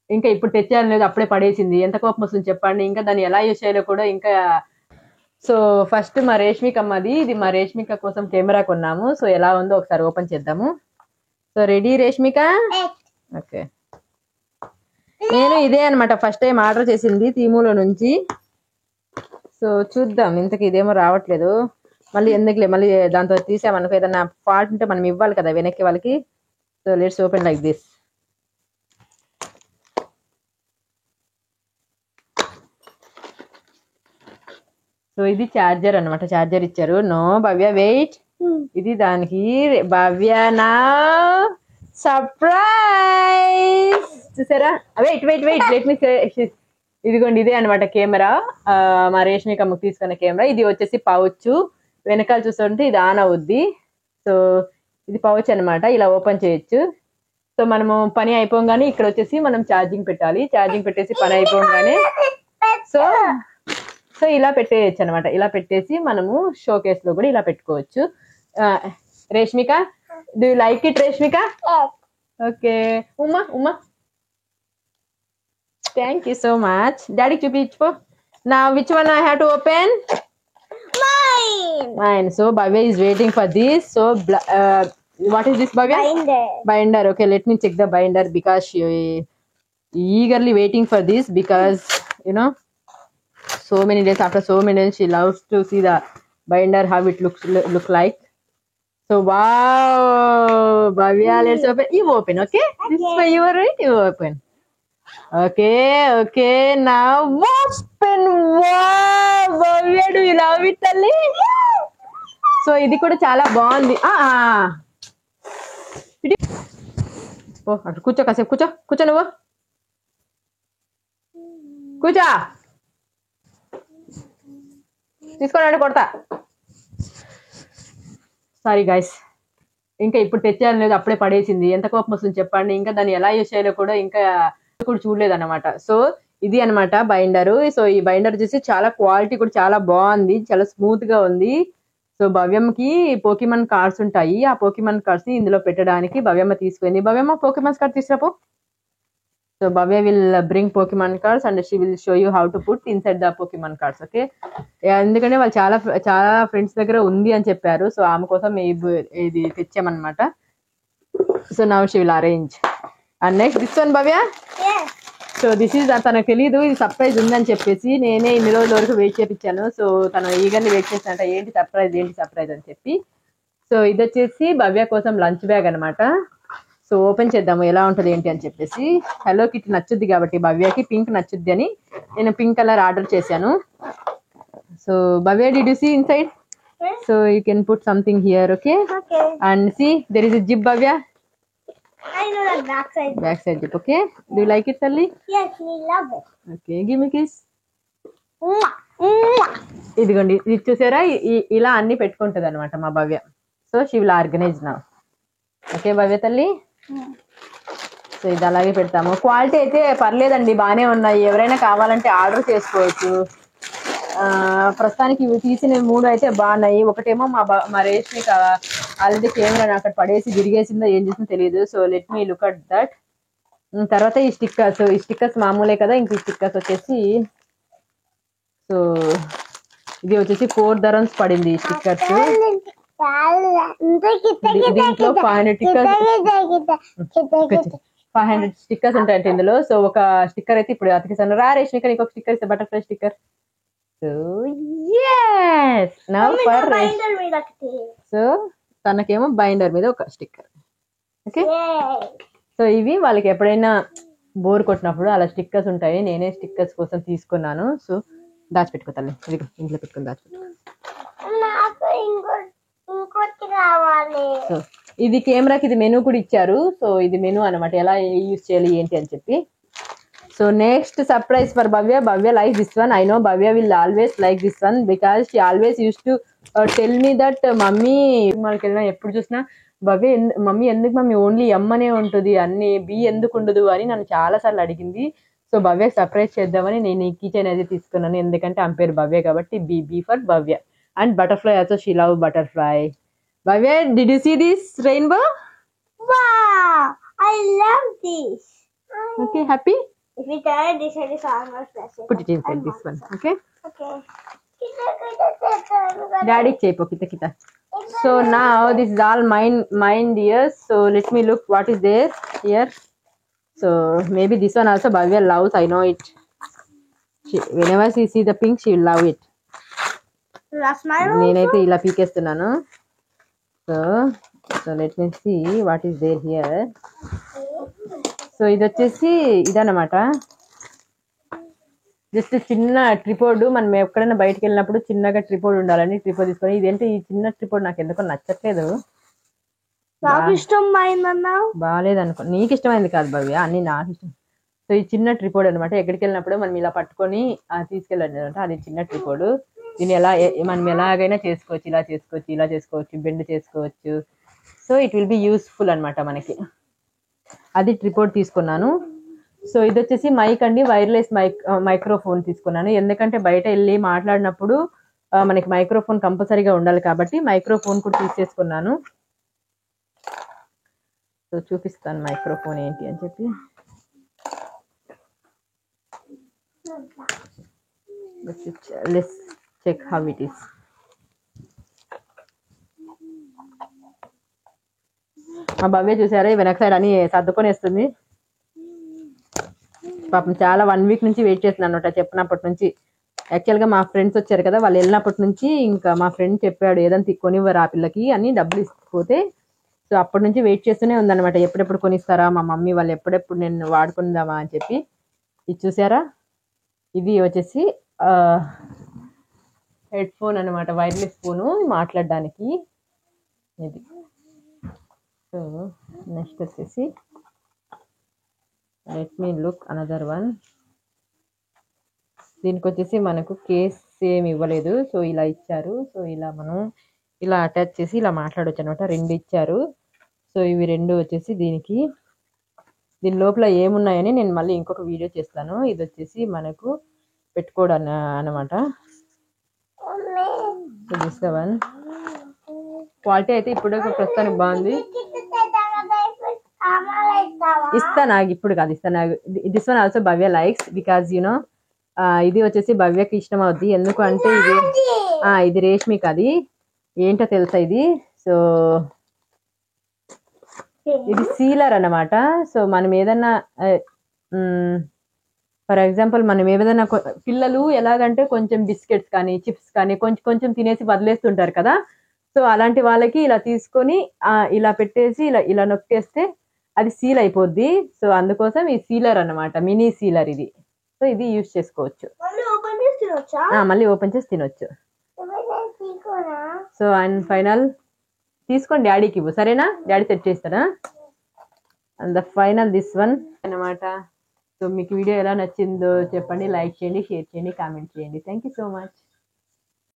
ఇంకా ఇప్పుడు తెచ్చాను లేదు, అప్పుడే పడేసింది. ఎంత కోపం వస్తుంది చెప్పండి. ఇంకా దాన్ని ఎలా యూజ్ చేయాలో కూడా ఇంకా. సో ఫస్ట్ మా రేష్మికమ్మది, ఇది మా రేష్మిక కోసం కెమెరా కొన్నాము. సో ఎలా ఉందో ఒకసారి ఓపెన్ చేద్దాము. So ready Reshmika? ఓకే. నేను ఇదే అనమాట ఫస్ట్ టైం ఆర్డర్ చేసింది తీములో నుంచి. సో చూద్దాం, ఇంతకు ఇదేమో రావట్లేదు. మళ్ళీ ఎందుకులే, మళ్ళీ దాంతో తీసామనుకో ఏదన్నా ఫాల్ట్ ఉంటే మనం ఇవ్వాలి కదా వెనక్కి వాళ్ళకి. So let's open like this. So ఇది చార్జర్ అనమాట, చార్జర్ ఇచ్చారు. నో భవ్య వెయిట్, ఇది దానికి. భవ్య నా సర్ప్రైజ్ చూసారా? Wait wait wait let me. ఇదిగోండి, ఇదే అనమాట కెమెరా, మా రేష్మికమ్మకు తీసుకున్న కెమెరా. ఇది వచ్చేసి పౌచ్, వెనకాల చూస్తుంటే ఇది ఆన్ అవుద్ది. సో ఇది పౌచ్ అనమాట, ఇలా ఓపెన్ చేయొచ్చు. సో మనము పని అయిపోగానే ఇక్కడ వచ్చేసి మనం ఛార్జింగ్ పెట్టాలి. ఛార్జింగ్ పెట్టేసి పని అయిపోగానే సో సో ఇలా పెట్టేయచ్చు అనమాట. ఇలా పెట్టేసి మనము షో కేస్ లో కూడా ఇలా పెట్టుకోవచ్చు. Reshmika, do you like it Reshmika? Okay. ఉమ్మా ఉమ్మా, థ్యాంక్ యూ సో మచ్. డాడీకి చూపించు. నా which one I have to open? Mine. So Bhavya is waiting for this. So what is this, Bhavya? Binder. Okay, let me check the binder because she eagerly waiting for this, because so many days, after so many days, she loves to see the binder, how it look like. So wow, Bhavya, let's open. You open, okay? This is for you, right? You open. Okay, now open. Wow, Bhavya, do you love it, Talli? So ఇది కూడా చాలా బాగుంది. అటు కూర్చో, కాసేపు కూర్చో నువ్వు కూర్చో. తీసుకోండి, కొడతా. సారీ గైస్, ఇంకా ఇప్పుడు తెచ్చాను లేదు, అప్పుడే పడేసింది. ఎంత కోపం వస్తుంది చెప్పండి. ఇంకా దాన్ని ఎలా యూజ్ చేయాలో కూడా ఇంకా చూడలేదు అనమాట. సో ఇది అనమాట బైండరు. సో ఈ బైండర్ చూసి చాలా క్వాలిటీ కూడా చాలా బాగుంది, చాలా స్మూత్ గా ఉంది. సో భవ్యమ్మకి పోకీమాన్ కార్డ్స్ ఉంటాయి, ఆ పోకీమాన్ కార్డ్స్ ని ఇందులో పెట్టడానికి భవ్యమ్మ తీసుకుంది. భవ్యమ్మ పోకీమాన్ కార్డ్ తీసుకురాపో. So Bhavya will bring Pokemon cards and she will show you how to put inside the Pokemon cards. Okay, ఎందుకంటే వాళ్ళు చాలా ఫ్రెండ్స్ దగ్గర ఉంది అని చెప్పారు. సో ఆమె కోసం ఇది తెచ్చామన్నమాట. So now she will arrange. And next this one Bhavya. So this is, తనకు తెలీదు ఇది సర్ప్రైజ్ ఉందని చెప్పేసి నేనే ఇన్ని రోజుల వరకు వెయిట్ చేయించాను. సో తను ఈగర్లీ వెయిట్ చేసినట్ట, ఏంటి సర్ప్రైజ్ అని చెప్పి. సో ఇది వచ్చేసి భవ్య కోసం లంచ్ బ్యాగ్ అనమాట. సో ఓపెన్ చేద్దాము ఎలా ఉంటుంది ఏంటి అని చెప్పేసి. హలో కిట్ నచ్చుద్ది కాబట్టి భవ్యకి పింక్ నచ్చుద్ది అని నేను పింక్ కలర్ ఆర్డర్ చేశాను. So Bhavya, did you see inside? So you can put something here. Okay, and see there is a zip Bhavya. I know the back side zip. Okay, do you like it, Talli? Yes, we love it. Okay, give me a kiss. ఇదిగోండి, ఇది చూసారా, ఇలా అన్ని పెట్టుకుంటది అనమాట మా Bhavya. So she will organise now. Okay Bhavya తల్లి. So ఇది అలాగే పెడతాము. క్వాలిటీ అయితే పర్లేదండి, బాగానే ఉన్నాయి. ఎవరైనా కావాలంటే ఆర్డర్ చేసుకోవచ్చు. ప్రస్తుతానికి ఇవి తీసిన 3 అయితే బాగున్నాయి. ఒకటేమో మా రేష్మిక ఆల్రెడీ కెమెరా అక్కడ పడేసి విరిగేసిందో ఏం చేసిందో తెలియదు. So let me look at that. తర్వాత ఈ స్టిక్కర్స్ మామూలే కదా. ఇంక ఈ స్టిక్కర్స్ వచ్చేసి, సో ఇది వచ్చేసి 4 dirhams పడింది ఈ స్టిక్కర్స్. దీంట్లో 500 స్టిక్కర్స్ ఉంటాయంటే ఇందులో. సో ఒక స్టిక్కర్ అయితే ఇప్పుడు అతికిస్తాను. రా రేష్మిక, నీకు ఒక స్టిక్కర్ ఇస్తే, butterfly sticker. So yes, now for so తనకేమో బైండర్ మీద ఒక స్టిక్కర్. ఓకే, సో ఇవి వాళ్ళకి ఎప్పుడైనా బోర్ కొట్టినప్పుడు అలా స్టిక్కర్స్ ఉంటాయి. నేనే స్టిక్కర్స్ కోసం తీసుకున్నాను. సో దాచిపెట్టుకోతాను, ఇదిగో ఇంట్లో పెట్టుకుని దాచిపెట్టుకో. సో ఇది కెమెరాకి ఇది మెనూ కూడా ఇచ్చారు. సో ఇది మెనూ అనమాట, ఎలా యూజ్ చేయాలి ఏంటి అని చెప్పి. So next surprise for Bhavya. Bhavya likes this one. I know Bhavya will always like this one because she always used to tell me that mummy malkelna eppudu chusna Bhavya mummy ఎందుకు mummy only ఎమ్ అనే ఉంటుంది, అన్ని B ఎందుకు ఉండదు అని నన్ను చాలా సార్లు అడిగింది. సో భవ్య సర్ప్రైజ్ చేద్దామని నేను ఈ కీచైన్ అయితే తీసుకున్నాను. ఎందుకంటే ఆమె పేరు భవ్య కాబట్టి B for Bhavya. And butterfly also, she love butterfly. Bhavya, did you see this rainbow? Wow, I love this. Okay, happy? If we turn this side, it's almost pressing. Put it inside this one, okay? Okay. Daddy chepo kita kita. So now this is all mine dears. So let me look what is there here. So maybe this one also Bhavya loves. I know it. Whenever she see the pink, she will love it. Rasmalai. నేనైతే ఇలా పీకేస్తున్నాను. So let me see what is there here. So ఇది వచ్చేసి ఇదన్నమాట. Just చిన్న ట్రిపోర్డ్. మనం ఎక్కడైనా బయటకు వెళ్ళినప్పుడు చిన్నగా ట్రిపోర్డ్ ఉండాలని ట్రిపోర్డ్ తీసుకొని, ఇదేంటి ఈ చిన్న ట్రిపోర్డ్ నాకు ఎందుకో నచ్చట్లేదు. నాకు ఇష్టమైందన్నా బాగాలేదనుకో. నీకు ఇష్టమైంది కాదు భవ్య, అన్ని నాకు ఇష్టం. సో ఈ చిన్న ట్రిపోర్డ్ అనమాట. ఎక్కడికి వెళ్ళినప్పుడు మనం ఇలా పట్టుకొని తీసుకెళ్ళండి అనమాట. అది చిన్న ట్రిపోర్డ్. దీన్ని మనం ఎలాగైనా చేసుకోవచ్చు. ఇలా చేసుకోవచ్చు, ఇలా చేసుకోవచ్చు, బెండ్ చేసుకోవచ్చు. So it will be useful అనమాట మనకి. అది ట్రిపోర్డ్ తీసుకున్నాను. సో ఇది వచ్చేసి మైక్ అండి, వైర్లెస్ మైక్రోఫోన్ తీసుకున్నాను. ఎందుకంటే బయట వెళ్ళి మాట్లాడినప్పుడు మనకి మైక్రోఫోన్ కంపల్సరీగా ఉండాలి కాబట్టి మైక్రోఫోన్ కూడా తీసేసుకున్నాను. సో చూపిస్తాను మైక్రోఫోన్ ఏంటి అని చెప్పి. Let's check how it is. మా భవ్య చూసారా వెనక సైడ్ అని సర్దుకొని వేస్తుంది. పాపం చాలా 1 వీక్ నుంచి వెయిట్ చేస్తున్నాను అనమాట చెప్పినప్పటి నుంచి. యాక్చువల్గా మా ఫ్రెండ్స్ వచ్చారు కదా, వాళ్ళు వెళ్ళినప్పటి నుంచి ఇంకా మా ఫ్రెండ్ చెప్పాడు ఏదైనా కొనివ్వరు ఆ పిల్లకి అని డబ్బులు ఇచ్చిపోతే. సో అప్పటి నుంచి వెయిట్ చేస్తూనే ఉందన్నమాట. ఎప్పుడెప్పుడు కొనిస్తారా మా మమ్మీ వాళ్ళు, ఎప్పుడెప్పుడు నేను వాడుకుందామా అని చెప్పి. ఇది చూసారా, ఇది వచ్చేసి హెడ్ ఫోన్ అనమాట, వైర్లెస్ ఫోను మాట్లాడడానికి ఇది. సో నెక్స్ట్ వచ్చేసి let me look another one. దీనికి వచ్చేసి మనకు కేస్ ఏమి ఇవ్వలేదు. సో ఇలా ఇచ్చారు. సో ఇలా మనం ఇలా అటాచ్ చేసి ఇలా మాట్లాడవచ్చు అనమాట. 2 ఇచ్చారు. సో ఇవి 2 వచ్చేసి దీనికి. దీని లోపల ఏమున్నాయని నేను మళ్ళీ ఇంకొక వీడియో చేస్తాను. ఇది వచ్చేసి మనకు పెట్టుకోవడం అనమాట. So this the one. Quality అయితే ఇప్పుడు ప్రస్తుతానికి బాగుంది. ఇస్తాను ఇప్పుడు కాదు, ఇస్తాను. This one also Bhavya likes because you know ఇది వచ్చేసి భవ్యకి ఇష్టం అవుద్ది. ఎందుకు అంటే ఇది రేష్మికి అది ఏంటో తెలుసా ఇది. సో ఇది సీలర్ అన్నమాట. సో మనం ఏదన్నా ఫర్ ఎగ్జాంపుల్ మనం ఏదైనా పిల్లలు ఎలాగంటే కొంచెం బిస్కెట్స్ కానీ చిప్స్ కానీ కొంచెం కొంచెం తినేసి వదిలేస్తుంటారు కదా. సో అలాంటి వాళ్ళకి ఇలా తీసుకొని ఇలా పెట్టేసి ఇలా నొక్కేస్తే అది సీల్ అయిపోద్ది. సో అందుకోసం ఈ సీలర్ అన్నమాట, మినీ సీలర్ ఇది. సో ఇది యూజ్ చేసుకోవచ్చు. మళ్ళీ ఓపెన్ చేసి తినొచ్చు. సో అండ్ ఫైనల్ తీసుకొని డాడీకి ఇవ్వు, సరేనా? డాడీ సెట్ చేస్తాడా. And the final this one అన్నమాట. సో మీకు వీడియో ఎలా నచ్చిందో చెప్పండి, లైక్ చేయండి, షేర్ చేయండి, కామెంట్ చేయండి. Thank you so much.